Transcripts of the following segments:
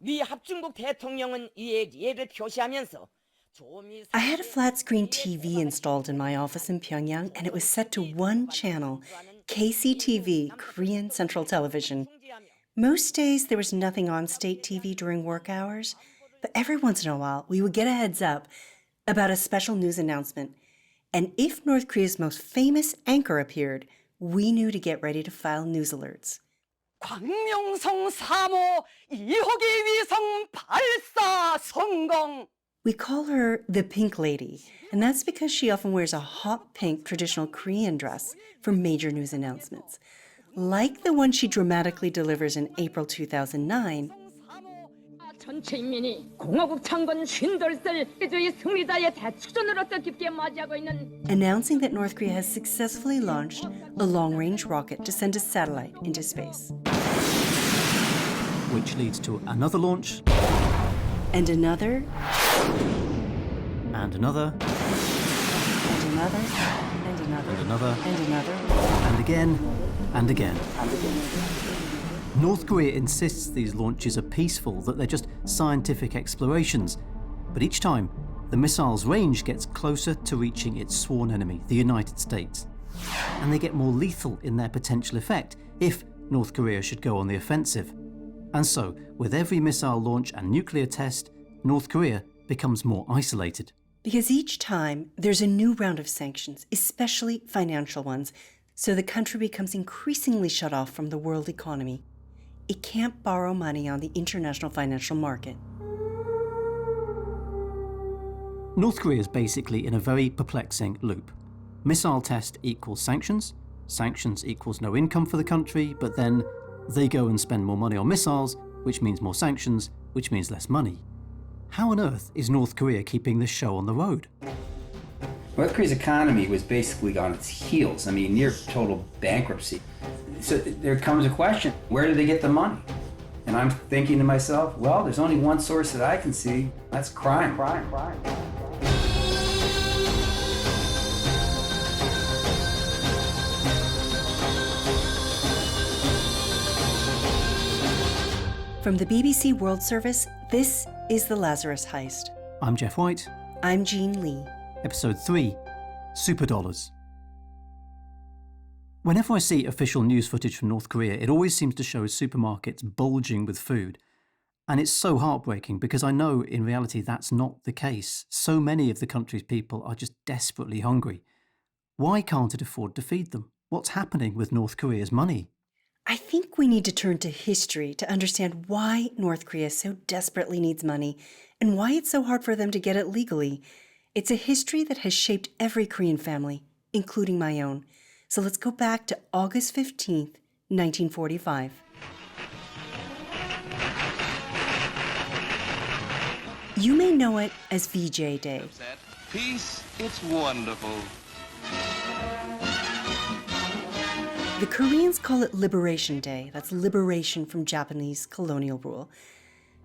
미 합중국 대통령은 이에 예를 표시하면서 I had a flat-screen TV installed in my office in Pyongyang, and it was set to one channel, KCTV, Korean Central Television. Most days, there was nothing on state TV during work hours, but every once in a while, we would get a heads up about a special news announcement. And if North Korea's most famous anchor appeared, we knew to get ready to file news alerts. 광명성 3호 2호기 위성 발사 성공. We call her the Pink Lady, and that's because she often wears a hot pink traditional Korean dress for major news announcements, like the one she dramatically delivers in April 2009. 전체 인민이 공화국 창건 58살 해주의 승리자의 대축전으로서 깊게 맞이하고 있는 announcing that North Korea has successfully launched a long-range rocket to send a satellite into space. Which leads to another launch. And another. And another. And another. And another. And another. And another. And again. And again. And again. North Korea insists these launches are peaceful, that they're just scientific explorations. But each time, the missile's range gets closer to reaching its sworn enemy, the United States. And they get more lethal in their potential effect if North Korea should go on the offensive. And so, with every missile launch and nuclear test, North Korea becomes more isolated. Because each time, there's a new round of sanctions, especially financial ones, so the country becomes increasingly shut off from the world economy. It can't borrow money on the international financial market. North Korea is basically in a very perplexing loop. Missile test equals sanctions, sanctions equals no income for the country, but then they go and spend more money on missiles, which means more sanctions, which means less money. How on earth is North Korea keeping this show on the road? North Korea's economy was basically on its heels. I mean, near total bankruptcy. So there comes a question, where do they get the money? And I'm thinking to myself, well, there's only one source that I can see. That's crime. From the BBC World Service, this is the Lazarus Heist. I'm Geoff White. I'm Jean Lee. Episode 3, Superdollars. Whenever I see official news footage from North Korea, it always seems to show supermarkets bulging with food. And it's so heartbreaking because I know in reality that's not the case. So many of the country's people are just desperately hungry. Why can't it afford to feed them? What's happening with North Korea's money? I think we need to turn to history to understand why North Korea so desperately needs money and why it's so hard for them to get it legally. It's a history that has shaped every Korean family, including my own. So let's go back to August 15th, 1945. You may know it as VJ Day. Peace, it's wonderful. The Koreans call it Liberation Day. That's liberation from Japanese colonial rule.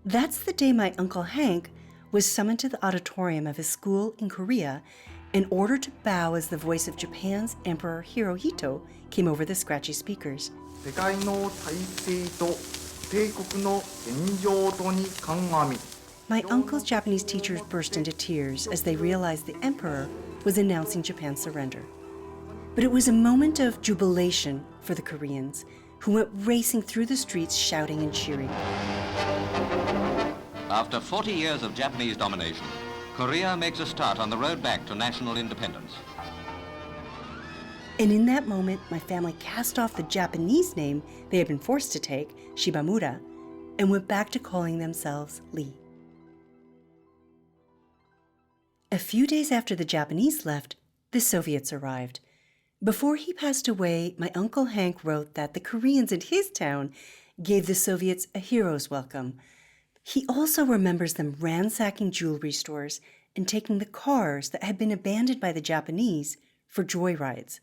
That's the day my Uncle Hank was summoned to the auditorium of his school in Korea in order to bow as the voice of Japan's Emperor Hirohito came over the scratchy speakers. My uncle's Japanese teachers burst into tears as they realized the emperor was announcing Japan's surrender. But it was a moment of jubilation for the Koreans, who went racing through the streets shouting and cheering. After 40 years of Japanese domination, Korea makes a start on the road back to national independence. And in that moment, my family cast off the Japanese name they had been forced to take, Shibamura, and went back to calling themselves Lee. A few days after the Japanese left, the Soviets arrived. Before he passed away, my Uncle Hank wrote that the Koreans in his town gave the Soviets a hero's welcome. He also remembers them ransacking jewelry stores and taking the cars that had been abandoned by the Japanese for joyrides.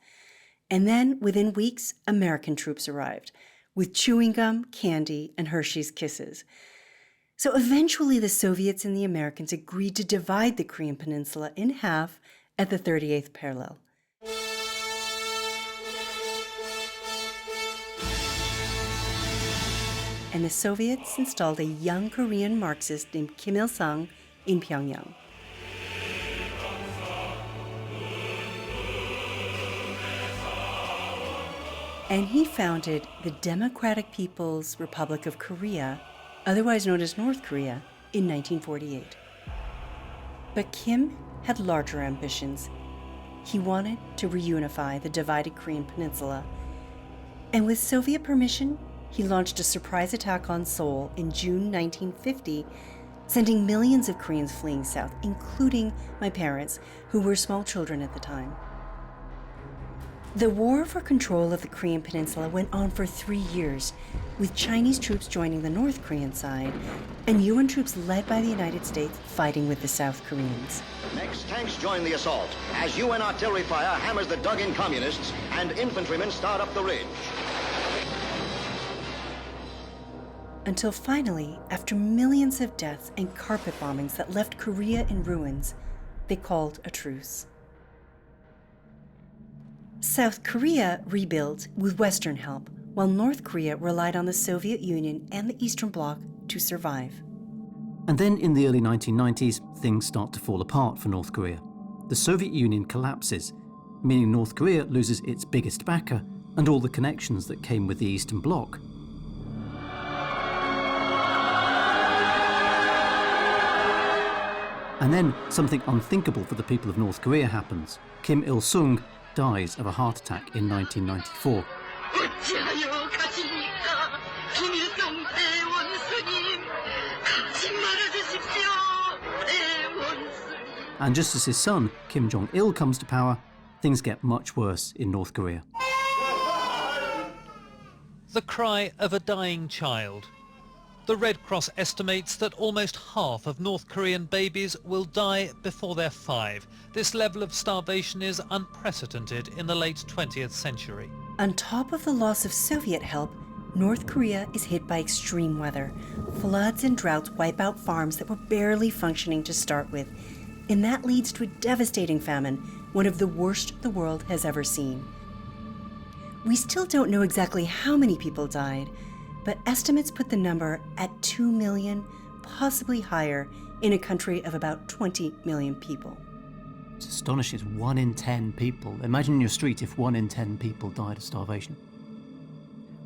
And then, within weeks, American troops arrived with chewing gum, candy, and Hershey's Kisses. So eventually the Soviets and the Americans agreed to divide the Korean peninsula in half at the 38th parallel. and the Soviets installed a young Korean Marxist named Kim Il-sung in Pyongyang. And he founded the Democratic People's Republic of Korea, otherwise known as North Korea, in 1948. But Kim had larger ambitions. He wanted to reunify the divided Korean peninsula. And with Soviet permission, he launched a surprise attack on Seoul in June 1950, sending millions of Koreans fleeing south, including my parents, who were small children at the time. The war for control of the Korean peninsula went on for 3 years, with Chinese troops joining the North Korean side and UN troops led by the United States fighting with the South Koreans. Next, tanks join the assault as UN artillery fire hammers the dug-in communists and infantrymen start up the ridge. Until finally, after millions of deaths and carpet bombings that left Korea in ruins, they called a truce. South Korea rebuilt with Western help, while North Korea relied on the Soviet Union and the Eastern Bloc to survive. And then in the early 1990s, things start to fall apart for North Korea. The Soviet Union collapses, meaning North Korea loses its biggest backer and all the connections that came with the Eastern Bloc. And then something unthinkable for the people of North Korea happens. Kim Il-sung dies of a heart attack in 1994. And just as his son, Kim Jong-il, comes to power, things get much worse in North Korea. The cry of a dying child. The Red Cross estimates that almost half of North Korean babies will die before they're 5. This level of starvation is unprecedented in the late 20th century. On top of the loss of Soviet help, North Korea is hit by extreme weather. Floods and droughts wipe out farms that were barely functioning to start with, and that leads to a devastating famine, one of the worst the world has ever seen. We still don't know exactly how many people died, but estimates put the number at 2 million, possibly higher, in a country of about 20 million people. It's astonishing. It's 1 in 10 people. Imagine in your street if 1 in 10 people died of starvation.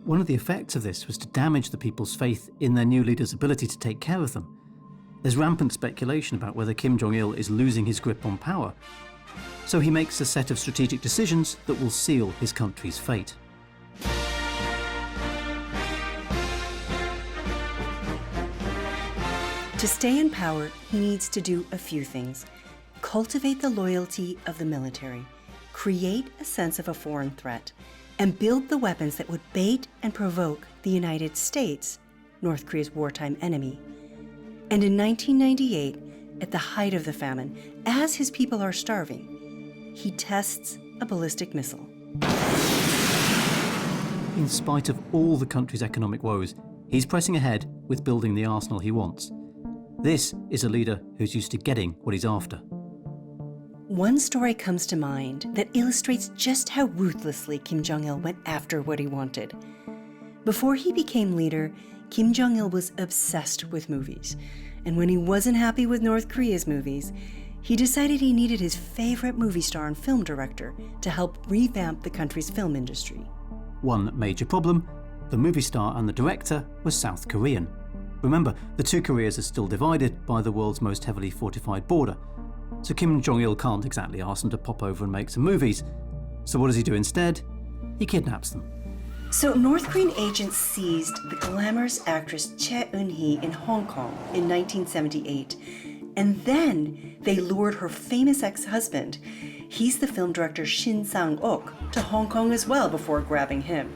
One of the effects of this was to damage the people's faith in their new leader's ability to take care of them. There's rampant speculation about whether Kim Jong-il is losing his grip on power. So he makes a set of strategic decisions that will seal his country's fate. To stay in power, he needs to do a few things. Cultivate the loyalty of the military, create a sense of a foreign threat, and build the weapons that would bait and provoke the United States, North Korea's wartime enemy. And in 1998, at the height of the famine, as his people are starving, he tests a ballistic missile. In spite of all the country's economic woes, he's pressing ahead with building the arsenal he wants. This is a leader who's used to getting what he's after. One story comes to mind that illustrates just how ruthlessly Kim Jong-il went after what he wanted. Before he became leader, Kim Jong-il was obsessed with movies. And when he wasn't happy with North Korea's movies, he decided he needed his favorite movie star and film director to help revamp the country's film industry. One major problem: the movie star and the director was South Korean. Remember, the two Koreas are still divided by the world's most heavily fortified border. So Kim Jong-il can't exactly ask them to pop over and make some movies. So what does he do instead? He kidnaps them. So North Korean agents seized the glamorous actress Choi Eun-hee in Hong Kong in 1978. And then they lured her famous ex-husband, he's the film director Shin Sang-ok, to Hong Kong as well before grabbing him.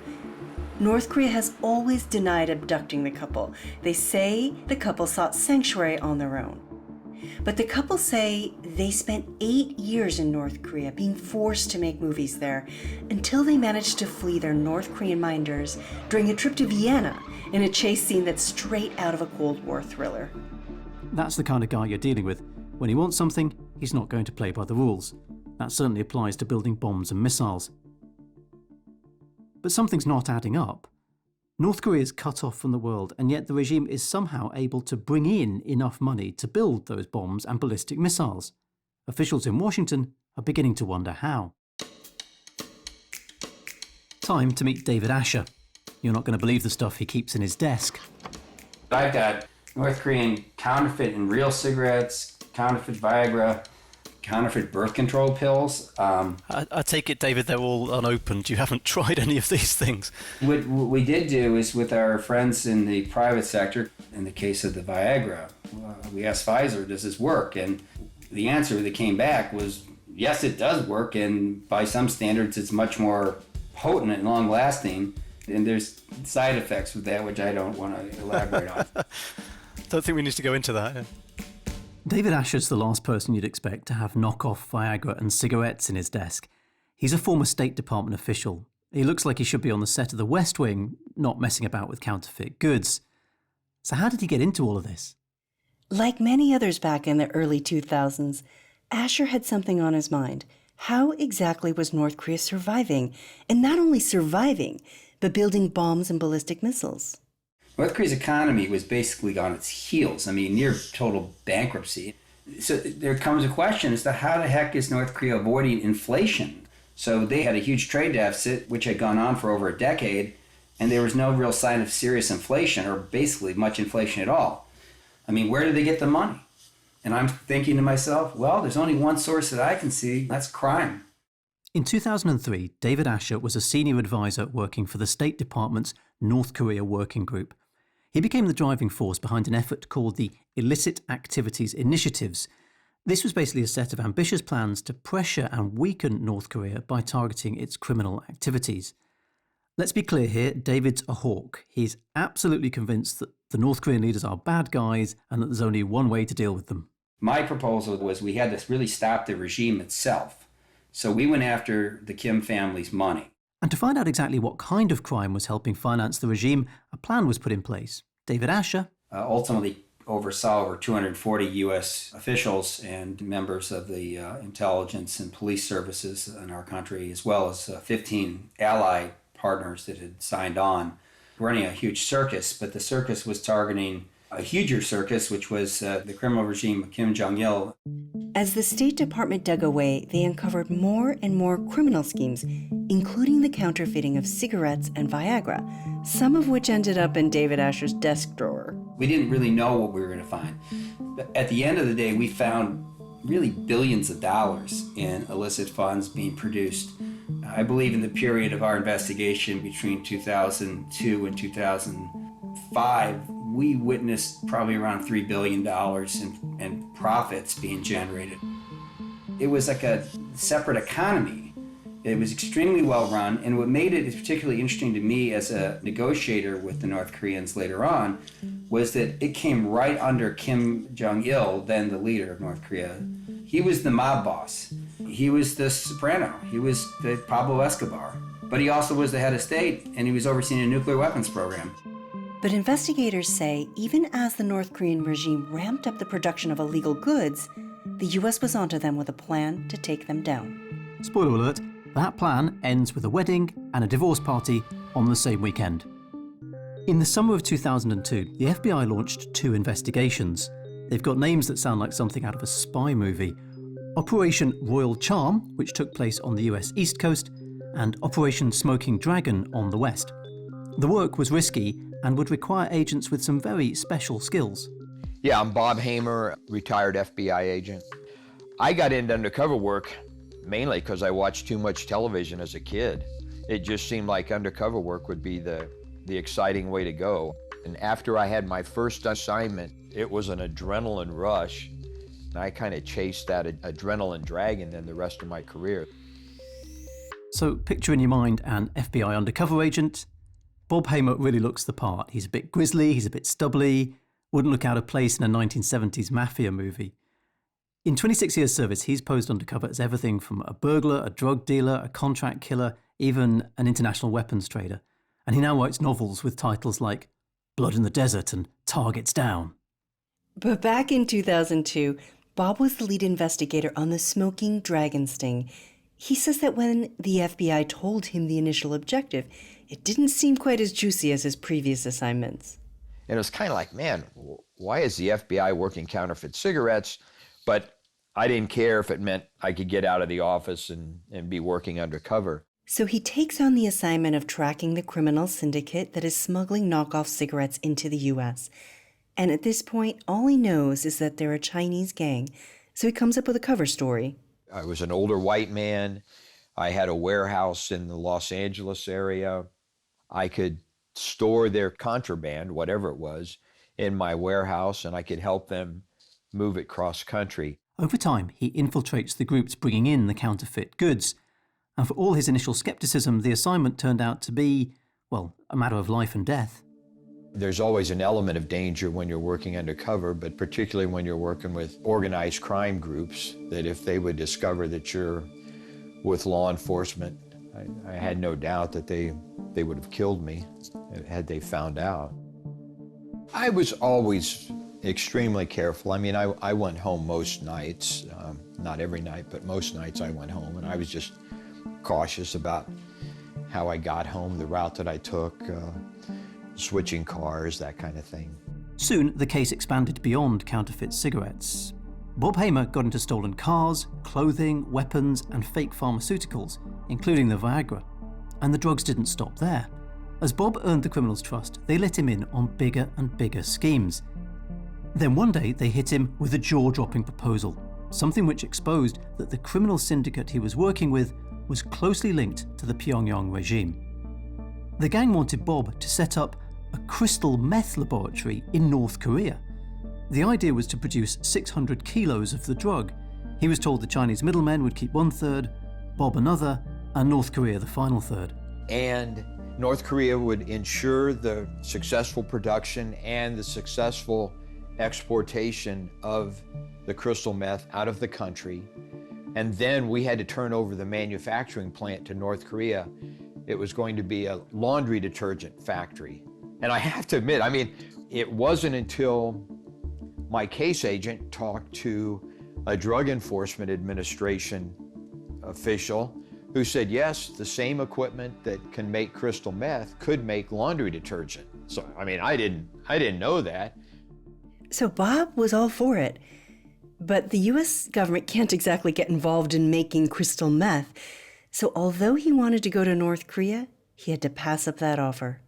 North Korea has always denied abducting the couple. They say the couple sought sanctuary on their own. But the couple say they spent 8 years in North Korea being forced to make movies there until they managed to flee their North Korean minders during a trip to Vienna in a chase scene that's straight out of a Cold War thriller. That's the kind of guy you're dealing with. When he wants something, he's not going to play by the rules. That certainly applies to building bombs and missiles. But something's not adding up. North Korea is cut off from the world, and yet the regime is somehow able to bring in enough money to build those bombs and ballistic missiles. Officials in Washington are beginning to wonder how. Time to meet David Asher. You're not going to believe the stuff he keeps in his desk. I've got North Korean counterfeit and real cigarettes, counterfeit Viagra, counterfeit birth control pills. I take it, David, they're all unopened. You haven't tried any of these things. What we did do is with our friends in the private sector, in the case of the Viagra, we asked Pfizer, does this work? And the answer that came back was, yes, it does work. And by some standards, it's much more potent and long-lasting. And there's side effects with that, which I don't want to elaborate on. Don't think we need to go into that. David Asher's the last person you'd expect to have knockoff Viagra and cigarettes in his desk. He's a former State Department official. He looks like he should be on the set of The West Wing, not messing about with counterfeit goods. So how did he get into all of this? Like many others back in the early 2000s, Asher had something on his mind. How exactly was North Korea surviving? And not only surviving, but building bombs and ballistic missiles. North Korea's economy was basically on its heels. I mean, near total bankruptcy. So there comes a question as to how the heck is North Korea avoiding inflation? So they had a huge trade deficit, which had gone on for over a decade, and there was no real sign of serious inflation, or basically much inflation at all. I mean, where did they get the money? And I'm thinking to myself, well, there's only one source that I can see, that's crime. In 2003, David Asher was a senior advisor working for the State Department's North Korea Working Group. He became the driving force behind an effort called the Illicit Activities Initiatives. This was basically a set of ambitious plans to pressure and weaken North Korea by targeting its criminal activities. Let's be clear here, David's a hawk. He's absolutely convinced that the North Korean leaders are bad guys and that there's only one way to deal with them. My proposal was we had to really stop the regime itself. So we went after the Kim family's money. And to find out exactly what kind of crime was helping finance the regime, a plan was put in place. David Asher ultimately oversaw over 240 U.S. officials and members of the intelligence and police services in our country, as well as 15 ally partners that had signed on, running a huge circus. But the circus was targeting a huger circus, which was the criminal regime of Kim Jong-il. As the State Department dug away, they uncovered more and more criminal schemes, including the counterfeiting of cigarettes and Viagra, some of which ended up in David Asher's desk drawer. We didn't really know what we were going to find. But at the end of the day, we found really billions of dollars in illicit funds being produced. I believe in the period of our investigation between 2002 and 2005, we witnessed probably around $3 billion in profits being generated. It was like a separate economy. It was extremely well run, and what made it particularly interesting to me as a negotiator with the North Koreans later on was that it came right under Kim Jong-il, then the leader of North Korea. He was the mob boss. He was the soprano. He was the Pablo Escobar. But he also was the head of state, and he was overseeing a nuclear weapons program. But investigators say even as the North Korean regime ramped up the production of illegal goods, the U.S. was onto them with a plan to take them down. Spoiler alert, that plan ends with a wedding and a divorce party on the same weekend. In the summer of 2002, the FBI launched 2 investigations. They've got names that sound like something out of a spy movie. Operation Royal Charm, which took place on the US East Coast, and Operation Smoking Dragon on the West. The work was risky and would require agents with some very special skills. Yeah, I'm Bob Hamer, retired FBI agent. I got into undercover work mainly because I watched too much television as a kid. It just seemed like undercover work would be the exciting way to go. And after I had my first assignment, it was an adrenaline rush. And I kind of chased that adrenaline dragon then the rest of my career. So picture in your mind an FBI undercover agent. Bob Hamer really looks the part. He's a bit grisly, he's a bit stubbly, wouldn't look out of place in a 1970s mafia movie. In 26 years' service, he's posed undercover as everything from a burglar, a drug dealer, a contract killer, even an international weapons trader. And he now writes novels with titles like Blood in the Desert and Targets Down. But back in 2002, Bob was the lead investigator on the Smoking Dragon sting. He says that when the FBI told him the initial objective, It didn't seem quite as juicy as his previous assignments. And it was kind of like, man, why is the FBI working counterfeit cigarettes? But I didn't care if it meant I could get out of the office and be working undercover. So he takes on the assignment of tracking the criminal syndicate that is smuggling knockoff cigarettes into the U.S. And at this point, all he knows is that they're a Chinese gang, so he comes up with a cover story. I was an older white man. I had a warehouse in the Los Angeles area. I could store their contraband, whatever it was, in my warehouse, and I could help them move it cross-country. Over time, he infiltrates the groups bringing in the counterfeit goods. And for all his initial skepticism, the assignment turned out to be, well, a matter of life and death. There's always an element of danger when you're working undercover, but particularly when you're working with organized crime groups, that if they would discover that you're with law enforcement, I had no doubt that they would have killed me had they found out. I was always extremely careful. I mean, I went home most nights, not every night, but most nights I went home, and I was just cautious about how I got home, the route that I took, switching cars, that kind of thing. Soon, the case expanded beyond counterfeit cigarettes. Bob Hamer got into stolen cars, clothing, weapons, and fake pharmaceuticals, including the Viagra. And the drugs didn't stop there. As Bob earned the criminals' trust, they let him in on bigger and bigger schemes. Then one day, they hit him with a jaw-dropping proposal, something which exposed that the criminal syndicate he was working with was closely linked to the Pyongyang regime. The gang wanted Bob to set up a crystal meth laboratory in North Korea. The idea was to produce 600 kilos of the drug. He was told the Chinese middlemen would keep 1/3, Bob another, and North Korea the final third. And North Korea would ensure the successful production and the successful exportation of the crystal meth out of the country. And then we had to turn over the manufacturing plant to North Korea. It was going to be a laundry detergent factory. And I have to admit, I mean, it wasn't until my case agent talked to a Drug Enforcement Administration official who said, yes, the same equipment that can make crystal meth could make laundry detergent. So, I mean, I didn't know that. So Bob was all for it. But the U.S. government can't exactly get involved in making crystal meth. So although he wanted to go to North Korea, he had to pass up that offer.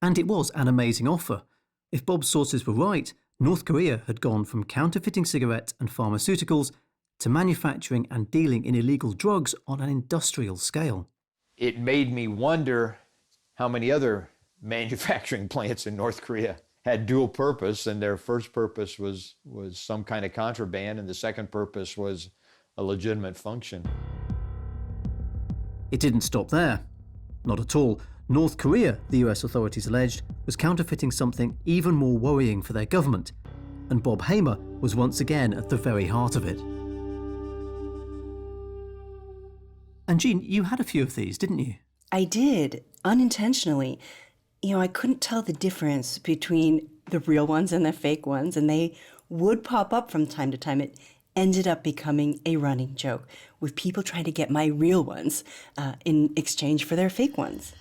And it was an amazing offer. If Bob's sources were right, North Korea had gone from counterfeiting cigarettes and pharmaceuticals to manufacturing and dealing in illegal drugs on an industrial scale. It made me wonder how many other manufacturing plants in North Korea had dual purpose, and their first purpose was some kind of contraband, and the second purpose was a legitimate function. It didn't stop there. Not at all. North Korea, the US authorities alleged, was counterfeiting something even more worrying for their government, and Bob Hamer was once again at the very heart of it. And Jean, you had a few of these, didn't you? I did, unintentionally. You know, I couldn't tell the difference between the real ones and the fake ones, and they would pop up from time to time. It ended up becoming a running joke, with people trying to get my real ones in exchange for their fake ones.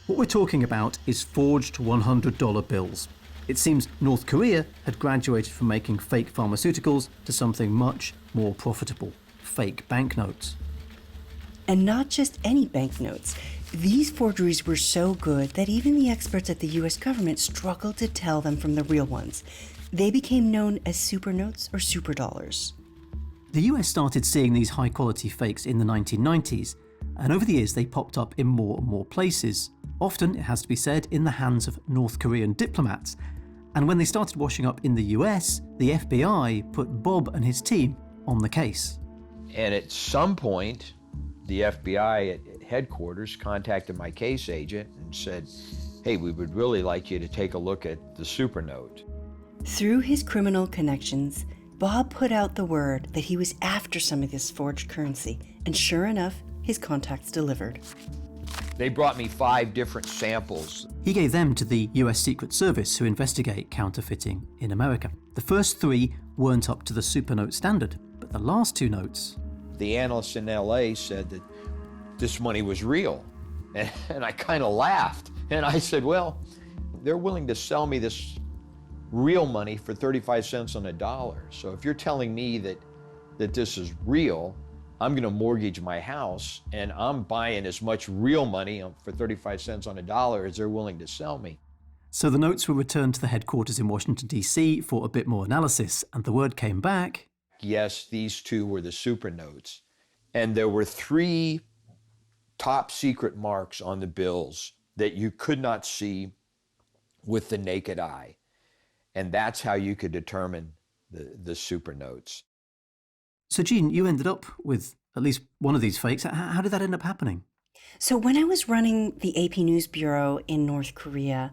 What we're talking about is forged $100 bills. It seems North Korea had graduated from making fake pharmaceuticals to something much more profitable: fake banknotes. And not just any banknotes. These forgeries were so good that even the experts at the US government struggled to tell them from the real ones. They became known as super notes or super dollars. The US started seeing these high-quality fakes in the 1990s, and over the years they popped up in more and more places. Often, it has to be said, in the hands of North Korean diplomats. And when they started washing up in the US, the FBI put Bob and his team on the case. And at some point, the FBI at headquarters contacted my case agent and said, hey, we would really like you to take a look at the super note. Through his criminal connections, Bob put out the word that he was after some of this forged currency, and sure enough, his contacts delivered. They brought me 5 different samples. He gave them to the US Secret Service, who investigate counterfeiting in America. The first 3 weren't up to the super note standard, but the last 2 notes... The analysts in LA said that this money was real. And I kind of laughed. And I said, well, they're willing to sell me this real money for 35 cents on a dollar. So if you're telling me that this is real, I'm going to mortgage my house, and I'm buying as much real money for 35 cents on a dollar as they're willing to sell me. So the notes were returned to the headquarters in Washington, D.C. for a bit more analysis, and the word came back. Yes, these two were the super notes. And there were 3 top secret marks on the bills that you could not see with the naked eye. And that's how you could determine the super notes. So, Jean, you ended up with at least one of these fakes. How did that end up happening? So when I was running the AP News Bureau in North Korea,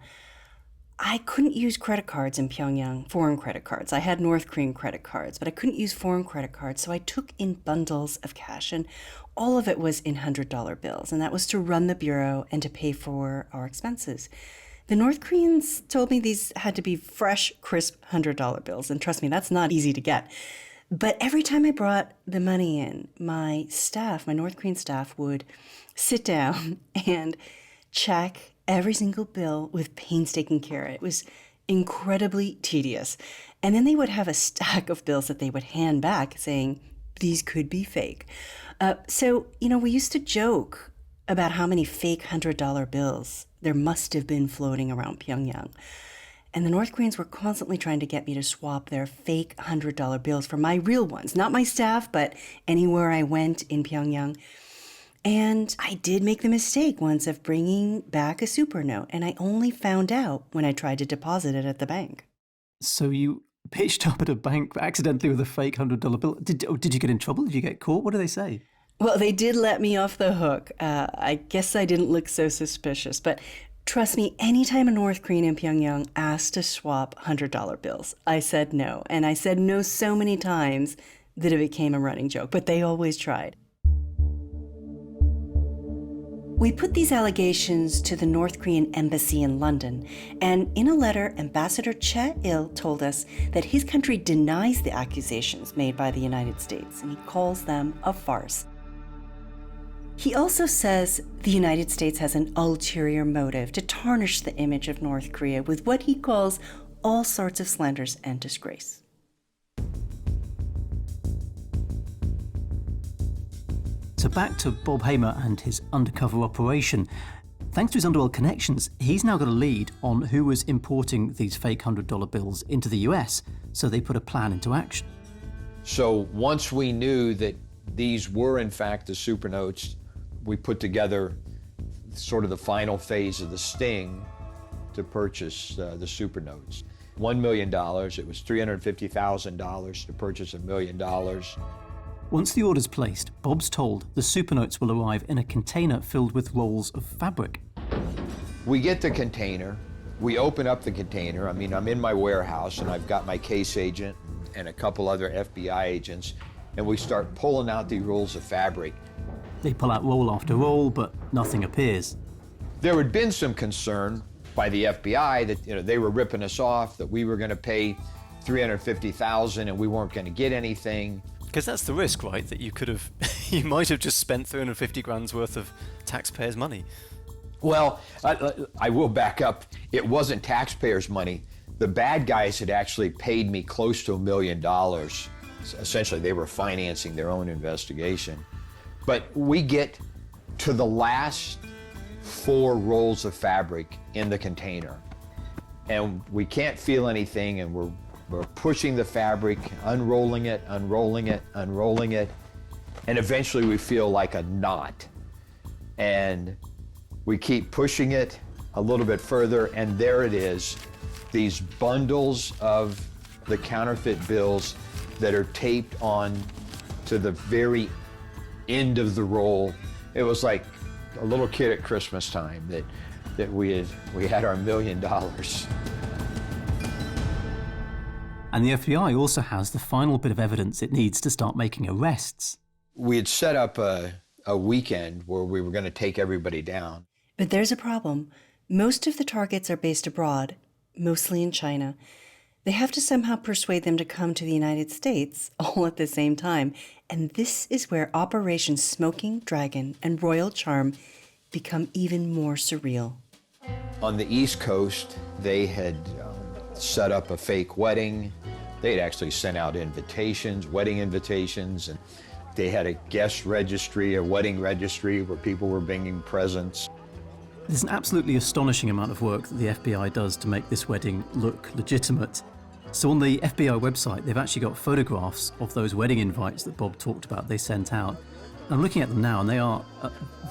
I couldn't use credit cards in Pyongyang, foreign credit cards. I had North Korean credit cards, but I couldn't use foreign credit cards. So I took in bundles of cash, and all of it was in $100 bills. And that was to run the bureau and to pay for our expenses. The North Koreans told me these had to be fresh, crisp $100 bills. And trust me, that's not easy to get. But every time I brought the money in, my staff, my North Korean staff, would sit down and check every single bill with painstaking care. It was incredibly tedious. And then they would have a stack of bills that they would hand back saying, these could be fake. So, we used to joke about how many fake $100 bills there must have been floating around Pyongyang. And the North Koreans were constantly trying to get me to swap their fake $100 bills for my real ones. Not my staff, but anywhere I went in Pyongyang. And I did make the mistake once of bringing back a super note, and I only found out when I tried to deposit it at the bank. So you pitched up at a bank accidentally with a fake $100 bill. Did you get in trouble? Did you get caught? What did they say? Well, they did let me off the hook. I guess I didn't look so suspicious, but trust me, anytime a North Korean in Pyongyang asked to swap $100 bills, I said no. And I said no so many times that it became a running joke, but they always tried. We put these allegations to the North Korean embassy in London, and in a letter, Ambassador Jong-il told us that his country denies the accusations made by the United States, and he calls them a farce. He also says the United States has an ulterior motive to tarnish the image of North Korea with what he calls all sorts of slanders and disgrace. So back to Bob Hamer and his undercover operation. Thanks to his underworld connections, he's now got a lead on who was importing these fake $100 bills into the US, so they put a plan into action. So once we knew that these were in fact the super notes, we put together sort of the final phase of the sting to purchase the super notes. $1 million, it was $350,000 to purchase $1 million. Once the order's placed, Bob's told the super notes will arrive in a container filled with rolls of fabric. We get the container, we open up the container. I mean, I'm in my warehouse and I've got my case agent and a couple other FBI agents, and we start pulling out the rolls of fabric. They pull out roll after roll, but nothing appears. There had been some concern by the FBI that they were ripping us off, that we were going to pay $350,000 and we weren't going to get anything. Because that's the risk, right? That you might have just spent 350 grand's worth of taxpayers' money. Well, I will back up. It wasn't taxpayers' money. The bad guys had actually paid me close to $1 million. Essentially, they were financing their own investigation. But we get to the last 4 rolls of fabric in the container, and we can't feel anything, and we're pushing the fabric, unrolling it, unrolling it, unrolling it, and eventually we feel like a knot. And we keep pushing it a little bit further, and there it is, these bundles of the counterfeit bills that are taped on to the very end of the roll. It was like a little kid at Christmas time that we had our $1 million. And the FBI also has the final bit of evidence it needs to start making arrests. We had set up a weekend where we were going to take everybody down. But there's a problem. Most of the targets are based abroad, mostly in China. They have to somehow persuade them to come to the United States all at the same time. And this is where Operation Smoking Dragon and Royal Charm become even more surreal. On the East Coast, they had set up a fake wedding. They'd actually sent out invitations, wedding invitations, and they had a guest registry, a wedding registry where people were bringing presents. There's an absolutely astonishing amount of work that the FBI does to make this wedding look legitimate. So on the FBI website, they've actually got photographs of those wedding invites that Bob talked about they sent out. And I'm looking at them now, and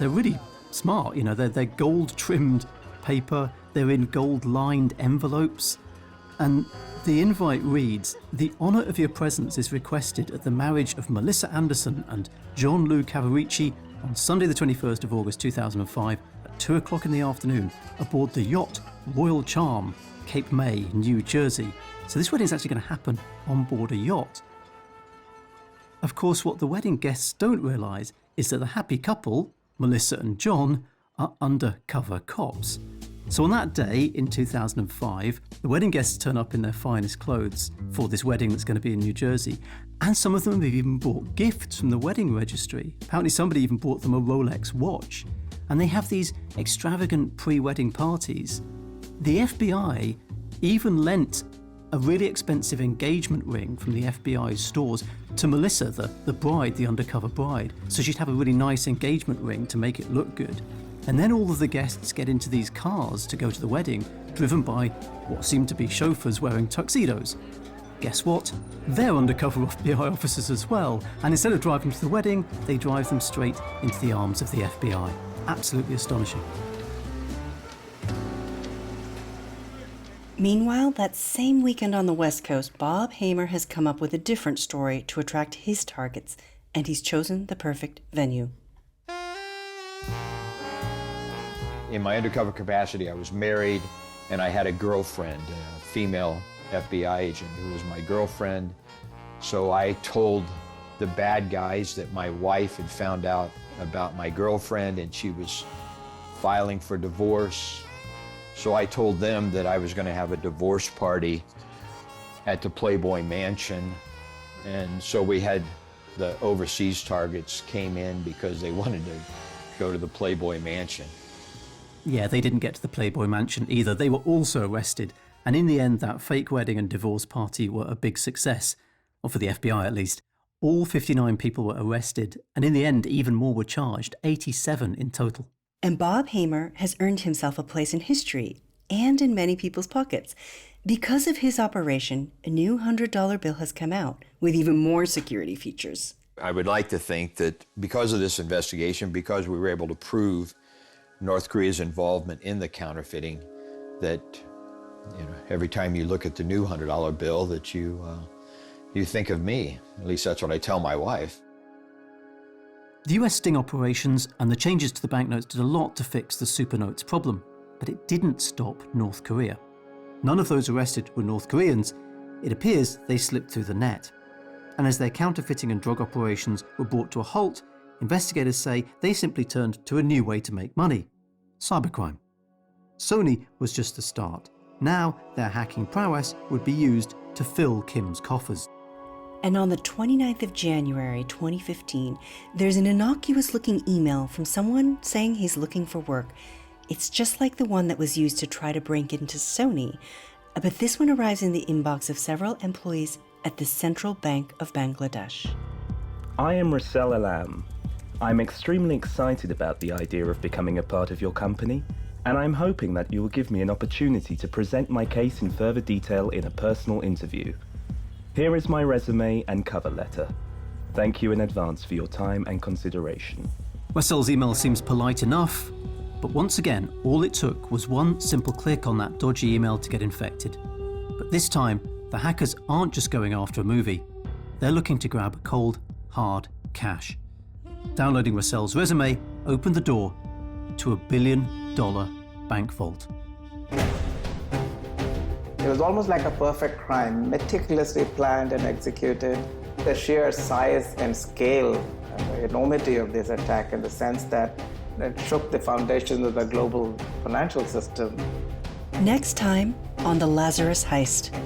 they're really smart. You know, they're gold-trimmed paper, they're in gold-lined envelopes, and the invite reads, "The honour of your presence is requested at the marriage of Melissa Anderson and Jean-Louis Cavaricci on Sunday the 21st of August 2005 at 2 o'clock in the afternoon aboard the yacht Royal Charm, Cape May, New Jersey." So this wedding is actually going to happen on board a yacht. Of course, what the wedding guests don't realise is that the happy couple, Melissa and John, are undercover cops. So on that day in 2005, the wedding guests turn up in their finest clothes for this wedding that's going to be in New Jersey. And some of them have even bought gifts from the wedding registry. Apparently somebody even bought them a Rolex watch. And they have these extravagant pre-wedding parties. The FBI even lent a really expensive engagement ring from the FBI's stores to Melissa, the bride, the undercover bride, so she'd have a really nice engagement ring to make it look good. And then all of the guests get into these cars to go to the wedding, driven by what seemed to be chauffeurs wearing tuxedos. Guess what? They're undercover FBI officers as well, and instead of driving to the wedding, they drive them straight into the arms of the FBI. Absolutely astonishing. Meanwhile, that same weekend on the West Coast, Bob Hamer has come up with a different story to attract his targets, and he's chosen the perfect venue. In my undercover capacity, I was married, and I had a girlfriend, a female FBI agent who was my girlfriend. So I told the bad guys that my wife had found out about my girlfriend and she was filing for divorce. So I told them that I was going to have a divorce party at the Playboy Mansion. And so we had the overseas targets came in because they wanted to go to the Playboy Mansion. Yeah, they didn't get to the Playboy Mansion either. They were also arrested. And in the end, that fake wedding and divorce party were a big success, or for the FBI at least. All 59 people were arrested, and in the end, even more were charged, 87 in total. And Bob Hamer has earned himself a place in history and in many people's pockets. Because of his operation, a new $100 bill has come out with even more security features. I would like to think that because of this investigation, because we were able to prove North Korea's involvement in the counterfeiting, that every time you look at the new $100 bill that you think of me. At least that's what I tell my wife. The US sting operations and the changes to the banknotes did a lot to fix the supernotes problem, but it didn't stop North Korea. None of those arrested were North Koreans. It appears they slipped through the net. And as their counterfeiting and drug operations were brought to a halt, investigators say they simply turned to a new way to make money: cybercrime. Sony was just the start. Now their hacking prowess would be used to fill Kim's coffers. And on the 29th of January 2015, there's an innocuous-looking email from someone saying he's looking for work. It's just like the one that was used to try to break into Sony, but this one arrives in the inbox of several employees at the Central Bank of Bangladesh. I am Russell Alam. I'm extremely excited about the idea of becoming a part of your company, and I'm hoping that you will give me an opportunity to present my case in further detail in a personal interview. Here is my resume and cover letter. Thank you in advance for your time and consideration. Wessel's email seems polite enough, but once again, all it took was one simple click on that dodgy email to get infected. But this time, the hackers aren't just going after a movie. They're looking to grab cold, hard cash. Downloading Wessel's resume opened the door to $1 billion bank vault. It was almost like a perfect crime, meticulously planned and executed. The sheer size and scale and the enormity of this attack, in the sense that it shook the foundations of the global financial system. Next time on the Lazarus Heist.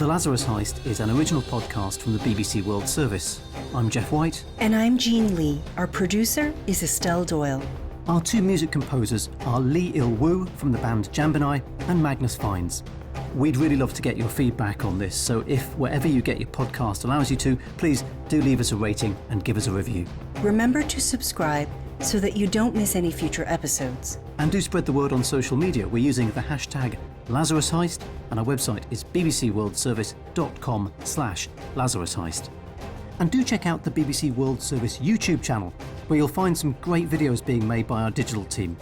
Lazarus Heist is an original podcast from the BBC World Service. I'm Geoff White. And I'm Jean Lee. Our producer is Estelle Doyle. Our two music composers are Lee Il-woo from the band Jambinai and Magnus Fines. We'd really love to get your feedback on this, so if wherever you get your podcast allows you to, please do leave us a rating and give us a review. Remember to subscribe so that you don't miss any future episodes. And do spread the word on social media. We're using the hashtag Lazarus Heist, and our website is bbcworldservice.com/Lazarus Heist. And do check out the BBC World Service YouTube channel, where you'll find some great videos being made by our digital team.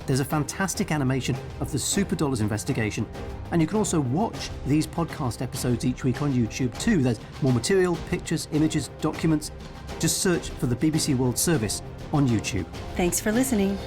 There's a fantastic animation of the Super Dollars investigation, and you can also watch these podcast episodes each week on YouTube too. There's more material, pictures, images, documents. Just search for the BBC World Service on YouTube. Thanks for listening.